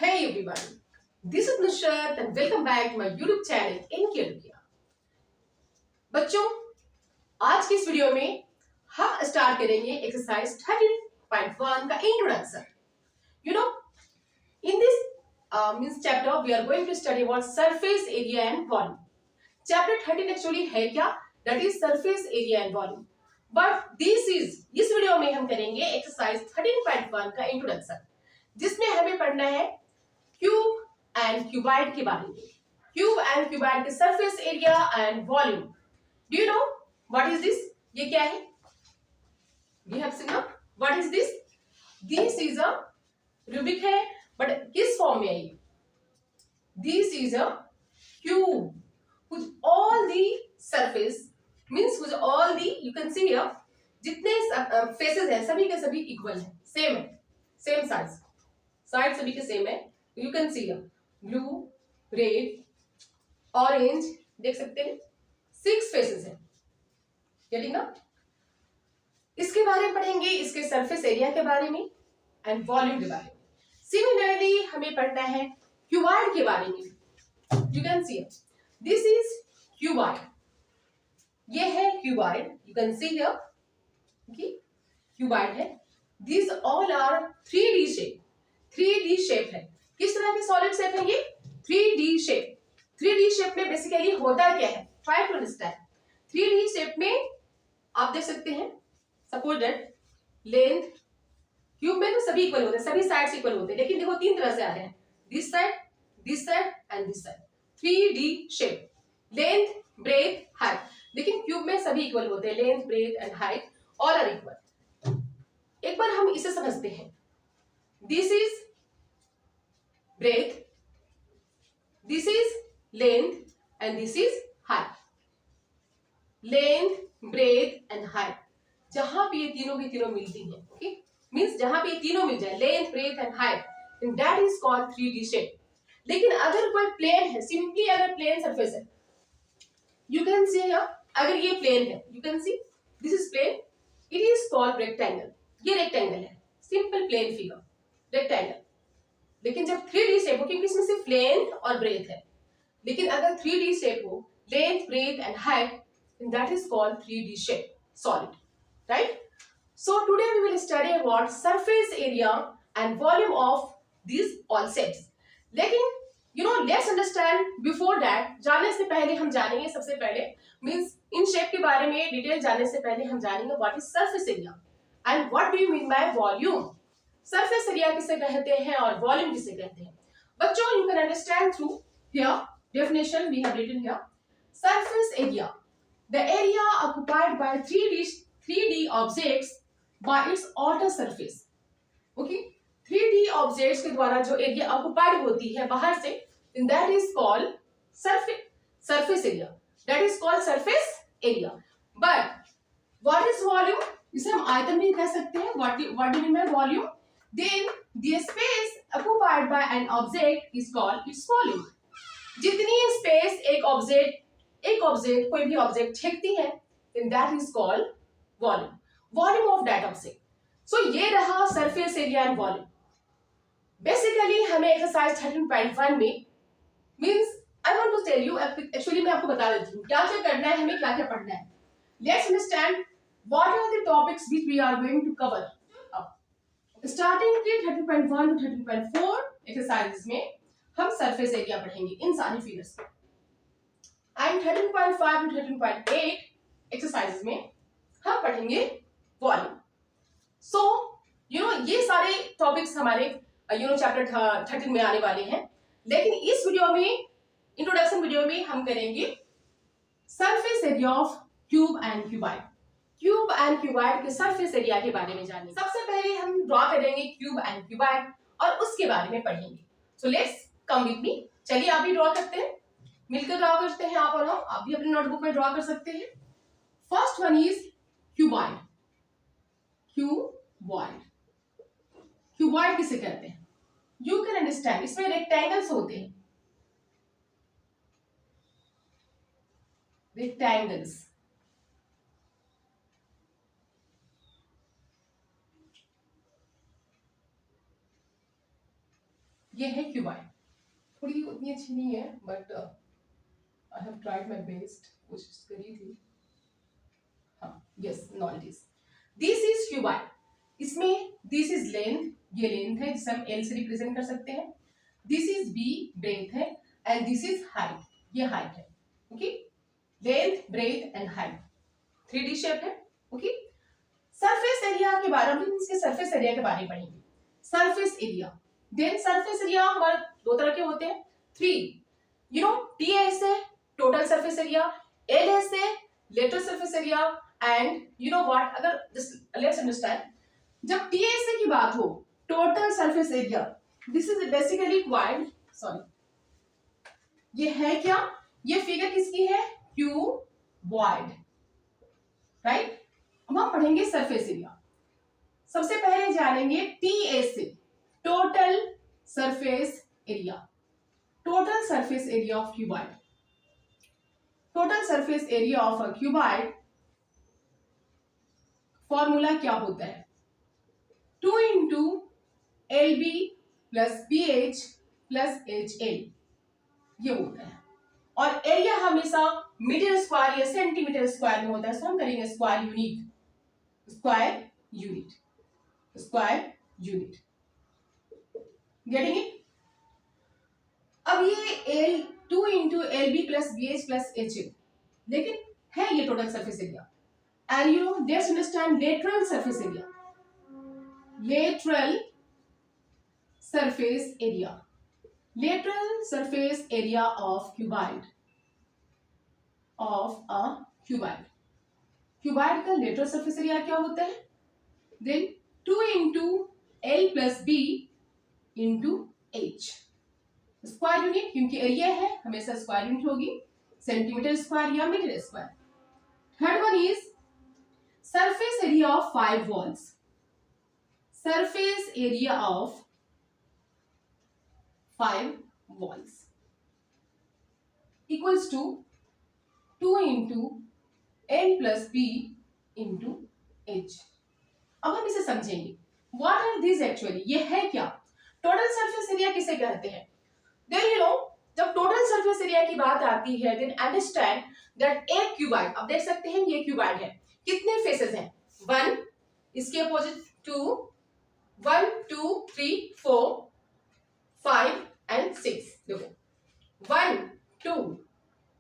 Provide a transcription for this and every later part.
Hey everyone, this is Nusrat and welcome back to my YouTube channel इनकी अडुकिया। बच्चों, आज की इस वीडियो में हम स्टार्ट करेंगे एक्सरसाइज 13.1 का introduction. You know, in this means chapter we are going to study about surface area and volume. Chapter 13 actually है क्या? That is surface area and volume. But इस वीडियो में हम करेंगे एक्सरसाइज 13.1 का इंट्रोडक्शन, जिसमें हमें पढ़ना है क्यूब एंड क्यूबाइड के बारे में। क्यूब एंड क्यूबाइड के surface area and volume. Do you know what is this? ये क्या है? We have seen what is this? This is a Rubik है, बट किस फॉर्म में है ये? This is a cube with all the surface means with all the you can see here जितने faces हैं सभी के सभी इक्वल है, सेम है, सेम साइड सभी के सेम है। You can C blue, red, orange, देख सकते हैं 6 फेसेस है। गेटिंग ना? इसके बारे में पढ़ेंगे, इसके सरफेस एरिया के बारे में एंड वॉल्यूम के बारे में। सिमिलरली हमें पढ़ना है क्यूबाइड के बारे में। You can see this is cuboid, ये है cuboid. You can see here cuboid है। This all are 3D shape, 3D shape है। किस तरह के सॉलिड शेप है ये? 3D shape. 3D शेप में बेसिकली होता क्या है? Try to understand. 3D shape में आप देख सकते हैं, सपोज दैट लेंथ, क्यूब में तो सभी इक्वल होते हैं, सभी साइड्स इक्वल होते हैं, लेकिन देखो 3 तरह से आ रहे हैं, this side and this side. 3D shape, length, breadth, height, लेकिन क्यूब में सभी इक्वल होते हैं, length, breadth and height all are equal. एक बार हम इसे समझते हैं। This is breadth, this is length and this is height. Length, breadth and height, जहां पे ये तीनों की तीनों मिलती हैं, ओके, मींस जहां पे ये तीनों मिल जाए, length, breadth and height, and that is called 3D shape. लेकिन अगर कोई प्लेन है, सिंपली अगर प्लेन सरफेस है, यू कैन सी हियर, अगर ये प्लेन है, you can see this is plane, it is called rectangle. ये रेक्टेंगल है, सिंपल प्लेन फिगर, रेक्टेंगल। लेकिन जब 3D शेप हो, क्योंकि इसमें सिर्फ लेंथ और ब्रेथ है, लेकिन अगर 3D शेप हो, length, breadth and height, that is called 3D shape solid, right? So today we will study about surface area and volume of these all shapes. लेकिन you know, let's understand before that, जानने से पहले हम जानेंगे, सबसे पहले means in shape के बारे में डिटेल जानने से पहले हम जानेंगे what is surface area and what do you mean by volume. Surface area किसे कहते हैं और वॉल्यूम किसे कहते हैं? बच्चों, you can understand through here definition we have written here. Surface area, the area occupied by 3D objects by its outer surface. Okay, 3D objects के द्वारा जो एरिया ऑक्युपाइड होती है बाहर से, that is called surface area, that is called surface area. But what is volume? इसे हम आयतन भी कह सकते हैं। What do you mean by volume? Then the space occupied by an object is called its volume. जितनी space एक object कोई भी ऑब्जेक्ट छेकती है, then that is called volume. Volume of that object. So ये रहा surface area and volume. Basically हमें exercise 13.1 में means I want to tell you, actually मैं आपको बता देती हूँ क्या क्या करना है, हमें क्या क्या पढ़ना है। Let's understand what are the topics which we are going to cover. Starting के 13.1 टू 13.4 एक्सरसाइजेस में हम सरफेस एरिया पढ़ेंगे इन सारी फिगर्स में, एंड 13.5 टू 13.8 एक्सरसाइजेस में हम पढ़ेंगे वॉल्यूम। सो यू नो, ये सारे टॉपिक्स हमारे यू नो चैप्टर 13 में आने वाले हैं, लेकिन इस वीडियो में, इंट्रोडक्शन वीडियो में, हम करेंगे surface area of cube and cuboid. Cube and cuboid के सरफेस एरिया के बारे में जानेंगे। सबसे पहले हम ड्रॉ करेंगे क्यूब एंड क्यूबाइड और उसके बारे में पढ़ेंगे। So let's come with me. चलिए आप भी ड्रॉ करते हैं, मिलकर ड्रॉ करते हैं आप और हम। आप भी अपने नोटबुक में ड्रॉ कर सकते हैं। First one is cuboid. Cuboid, cuboid किसे कहते हैं? यू कैन अंडरस्टैंड, इसमें रेक्टेंगल्स होते हैं, रेक्टेंगल्स। ये है क्यूबाइड। थोड़ी उतनी अच्छी नहीं है but I have tried my best, कोशिश करी थी। हाँ yes, not it is, this is cuboid. इसमें दिस इज लेंथ, ये लेंथ है जिसे हम एल से रिप्रेजेंट कर सकते हैं। दिस इज बी, ब्रेथ है, एंड दिस इज हाइट, ये हाइट है। Okay, length, breadth and height, 3D shape है। ओके, सरफेस एरिया के बारे में, इसके सरफेस एरिया के बारे में पढ़ेंगे। Surface area, then surface area हमारे दो तरह के होते हैं, 3, यू नो, टीएस है टोटल सरफेस एरिया, एलएस है lateral surface area, and you know what, अगर जस्ट लेट्स अंडरस्टैंड, जब टीएसए की बात हो, total surface area, this is basically cuboid, sorry ये है क्या, ये फिगर किसकी है, क्यूबॉइड, राइट। अब हम पढ़ेंगे सरफेस एरिया। सबसे पहले जानेंगे TSA, total surface area, total surface area of cuboid. Total surface area of a cuboid formula क्या होता है, 2 into L B plus B H plus H L, ये होता है। और एरिया हमेशा मीटर स्क्वायर या सेंटीमीटर स्क्वायर में होता है, सो हम करेंगे square unit, square unit, square unit, getting it. अब ये L 2 into L B plus B H plus H L, लेकिन है ये total surface area. And you know let's understand lateral surface area, lateral surface area, lateral surface area of cuboid, of a cuboid, cuboid का lateral surface area क्या होता है, then 2 into L plus B into H, square unit, क्योंकि area है हमेशा square unit होगी, centimetre square या metre square. Third one is surface area of 5 walls, surface area of 5 walls equals to 2 into L plus B into H। अब हम इसे समझेंगे, what are these actually, ये है क्या, टोटल सरफेस एरिया किसे कहते हैं। देन यू नो जब टोटल सरफेस एरिया की बात आती है, then understand that a cuboid, अब देख सकते हैं ये क्यूबॉइड है, कितने फेसेस हैं, 1, इसके अपोजिट 2, 1 2 3 4 5 एंड 6, देखो 1 2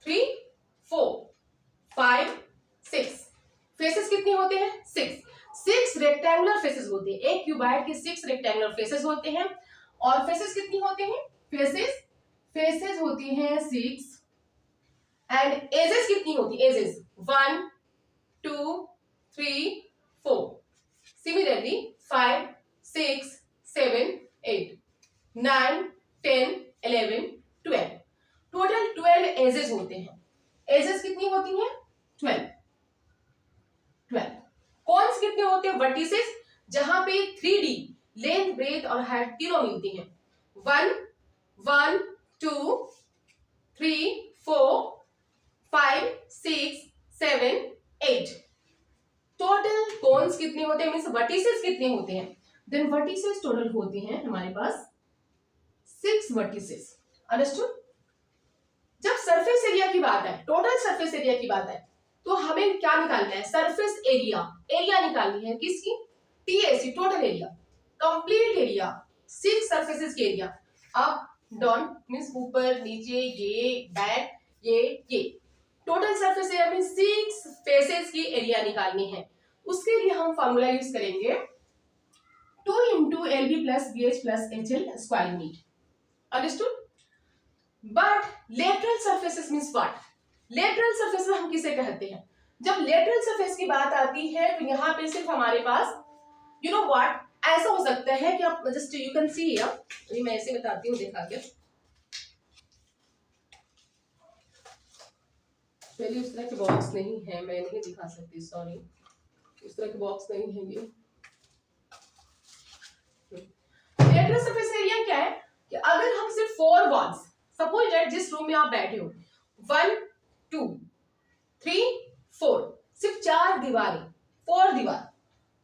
3 4 5 6, फेसेस कितने होते हैं, 6 रेक्टेंगुलर फेसेस होते हैं, एक क्यूबॉइड के 6 रेक्टेंगुलर फेसेस होते हैं। और फेसेस कितनी होते हैं, फेसेस होती हैं 6, एंड एजेस कितनी होती है, एजेस 1 2 3 4, सिमिलरली 5 6 7 8 9 10 11 12, टोटल 12 एजेस होते हैं। एजेस कितनी होती हैं, 12। कॉन्स कितने होते हैं, वर्टिसेस, जहां पे 3D लेंथ, ब्रेथ और हाइट तीनों मिलती हैं, 1 1 2 3 4 5 6 7 8। टोटल कॉन्स कितने होते हैं, मींस वर्टिसेस कितने होते हैं, देन वर्टिसेस टोटल होते हैं हमारे पास 6 वर्टिसेस, अंडरस्टूड। जब सरफेस एरिया की बात है, टोटल सरफेस एरिया की बात है, तो हमें क्या निकालना है, सरफेस एरिया, एरिया निकालनी है किसकी, TSC, total area, complete area, 6 surfaces के एरिया, अप डाउन मींस ऊपर नीचे, ये बैक, ये टोटल सरफेस एरिया में 6 फेसेस की एरिया निकालनी है। उसके लिए हम फॉर्मूला यूज करेंगे 2 into LB plus BH plus HL square unit, understood? But lateral surfaces means what? Lateral surfaces हम किसे कहते हैं, जब lateral surface की बात आती है तो यहाँ पे सिर्फ हमारे पास you know what, ऐसा हो सकता है कि आप just you can see here, अभी मैं ऐसे बताती हूँ दिखा के, चलिए उस तरह के बॉक्स नहीं है, मैं नहीं दिखा सकती, सॉरी, उस तरह के बॉक्स नहीं है ये। लेटरल सरफेस एरिया क्या है कि अगर हम सिर्फ 4 वॉल्स, सपोज दैट जिस रूम में आप बैठे हो 1 2 3 4, सिर्फ 4 दीवारें, 4 दीवार,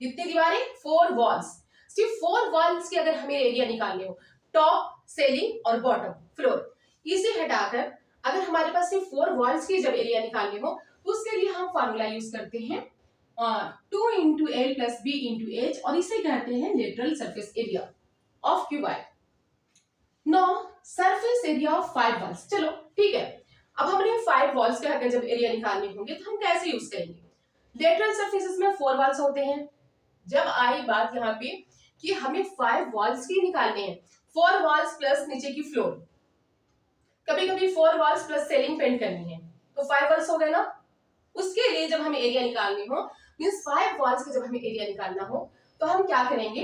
कितनी दीवारें, 4 वॉल्स, सिर्फ 4 वॉल्स की अगर हमें एरिया निकालने हो, टॉप, सेलिंग और बॉटम, फ्लोर। इसे हटाकर अगर हमारे पास सिर्फ 4 वॉल्स की जब एरिया निकालनी हो तो उसके लिए हम फॉर्मूला यूज करते हैं 2 into L plus B into H, और इसे कहते हैं lateral surface area of cuboid. No surface area of 5 walls. चलो ठीक है, अब हमने 5 वॉल्स के अगर जब एरिया निकालने होंगे तो हम कैसे यूज करेंगे? लेटरल सरफेसेस में 4 वॉल्स होते हैं। जब आई बात यहाँ पे कि हमें 5 वॉल्स की निकालने हैं, 4 वॉल्स प्लस नीचे की फ्लोर, कभी कभी 4 वॉल्स प्लस सेलिंग पेंट करनी है तो 5 वॉल्स हो गए ना। उसके लिए जब हमें एरिया निकालनी हो, मींस 5 वॉल्स का जब हमें एरिया निकालना हो तो हम क्या करेंगे?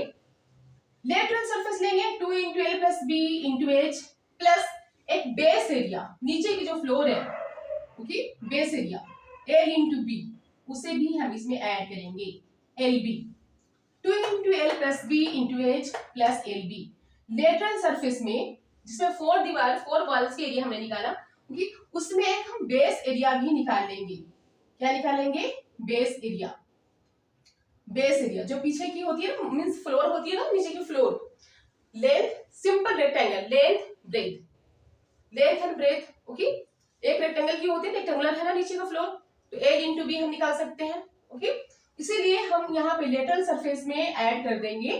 लेटरल सरफेस लेंगे 2 into L plus B into H plus एक बेस एरिया, नीचे की जो फ्लोर है okay, base area L into B, उसे भी हम इसमें ऐड करेंगे L B. 2 into L plus B into H plus L B. Lateral surface में जिसमें 4 वॉल्स की एरिया हमने निकाला, क्योंकि उसमें एक हम बेस एरिया भी निकाल लेंगे। क्या निकालेंगे? Base area. बेस एरिया जो पीछे की होती है ना, मींस फ्लोर होती है ना, नीचे की floor. Length simple rectangle, length breadth, length and breadth okay, एक रेक्टेंगल की होती है, रेक्टेंगुलर है ना नीचे का फ्लोर, तो एल इंटू बी हम निकाल सकते हैं ओके। इसीलिए हम यहाँ पे लेटरल सरफेस में ऐड कर देंगे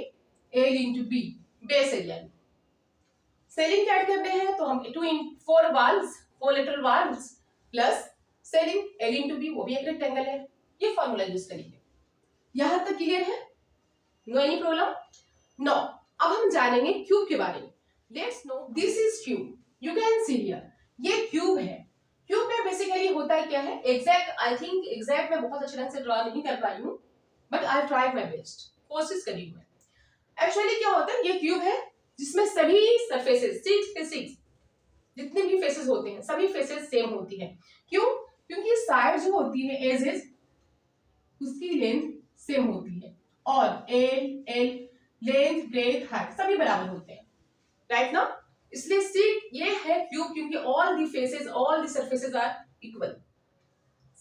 L into B, base area. Ceiling add करते हैं तो हम 4 walls, 4 lateral walls plus ceiling L into B, वो भी एक रेक्टेंगल है। ये फॉर्मूला यूज करेंगे। यहां तक क्लियर है? No any problem? नो। अब हम जानेंगे क्यूब के बारे में। Let's know this is cube, you can see here, ये क्यूब है। क्यूब में बेसिकली होता है क्या है? एग्जैक्ट आई थिंक एग्जैक्ट मैं बहुत अच्छे ढंग से ड्रॉ नहीं कर पाई हूँ, but I tried my best, कोशिश करी हूँ। एक्चुअली क्या होता है, ये क्यूब है जिसमें सभी सरफेसेस 6 के 6 जितने भी फेसेस होते हैं सभी फेसेस सेम होती है। क्यों? क्योंकि साइड जो होती है एजेस, उसकी लेंथ सेम होती है, और L L length breadth height सभी बराबर होते हैं, राइट ना। इसलिए सिर्फ ये है क्यूब, क्योंकि all the faces, all the surfaces are equal,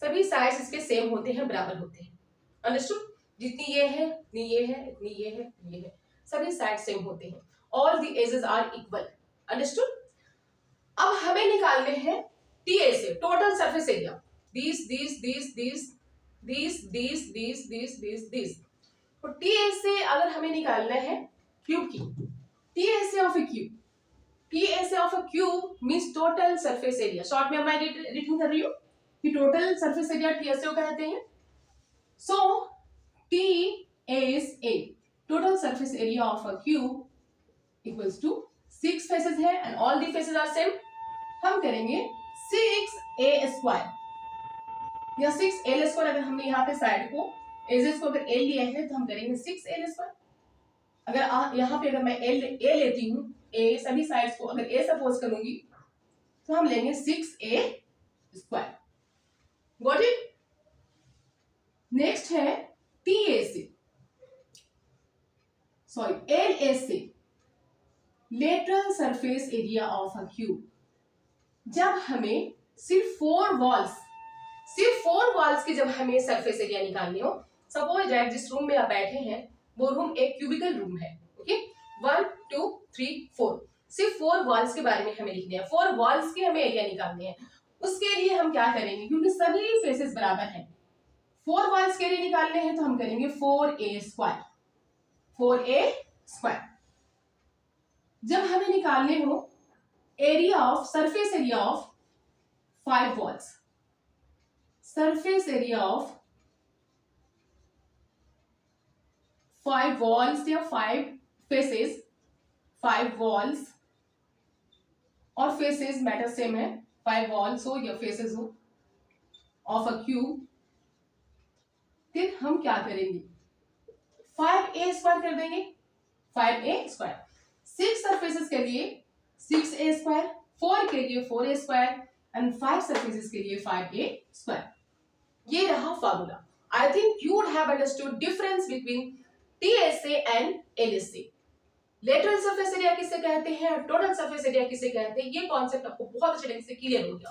सभी साइड्स इसके सेम होते हैं, बराबर होते हैं। अंडरस्टूड? जितनी ये है, इतनी ये है, इतनी ये है, ये है, सभी साइड सेम होते हैं, all the edges are equal. Understood? अब हमें निकालने हैं TSA, total surface area, this. तो टीएसए अगर हमें निकालना है क्यूब की, TSA of a cube, TSA of a cube means total surface area. Short में मैं रिटर्न कर रही हूँ कि टोटल सरफेस एरिया टीएसए को कहते हैं। So TSA total surface area of a cube equals to 6 faces है and all the faces are same. हम करेंगे 6a स्क्वायर या 6l स्क्वायर। अगर हमने यहाँ पे साइड को एजेस को अगर l लिया है तो हम करेंगे 6l स्क्वायर। अगर यहाँ पे अगर मैं a लेती हूँ, a सभी साइड्स को अगर a सपोज करूंगी तो हम लेंगे 6a square. Got it? Next है TAC, sorry LAC, lateral surface area of a cube. जब हमें सिर्फ 4 वॉल्स की जब हमें सरफेस एरिया निकालनी हो, सपोज दैट जिस रूम में आप बैठे हैं वो रूम एक क्यूबिकल रूम है ओके, 1 2 3 4, सिर्फ 4 वॉल्स के बारे में हमें लिखने हैं, 4 वॉल्स के हमें एरिया निकालने हैं। उसके लिए हम क्या करेंगे, क्योंकि सभी फेसेस बराबर हैं, 4 वॉल्स के लिए निकालने हैं तो हम करेंगे 4a स्क्वायर, 4a स्क्वायर। जब हमें निकालने हो area of surface area of 5 walls, surface area of 5 walls या 5 फेसेस, 5 वॉल्स और फेसेस मैटर सेम है, 5 वॉल्स हो या फेसेस हो ऑफ अ क्यूब, फिर हम क्या करेंगे 5a स्क्वायर कर देंगे, 5a स्क्वायर। 6 सरफेसेस के लिए 6a स्क्वायर, 4 के लिए 4a स्क्वायर एंड 5 सरफेसेस के लिए 5a स्क्वायर। ये रहा formula. I think you would have understood difference between TSA and LSA। Lateral surface area किसे कहते हैं, टोटल सरफेस एरिया किसे कहते हैं, ये कॉन्सेप्ट आपको बहुत अच्छे ढंग से क्लियर हो गया।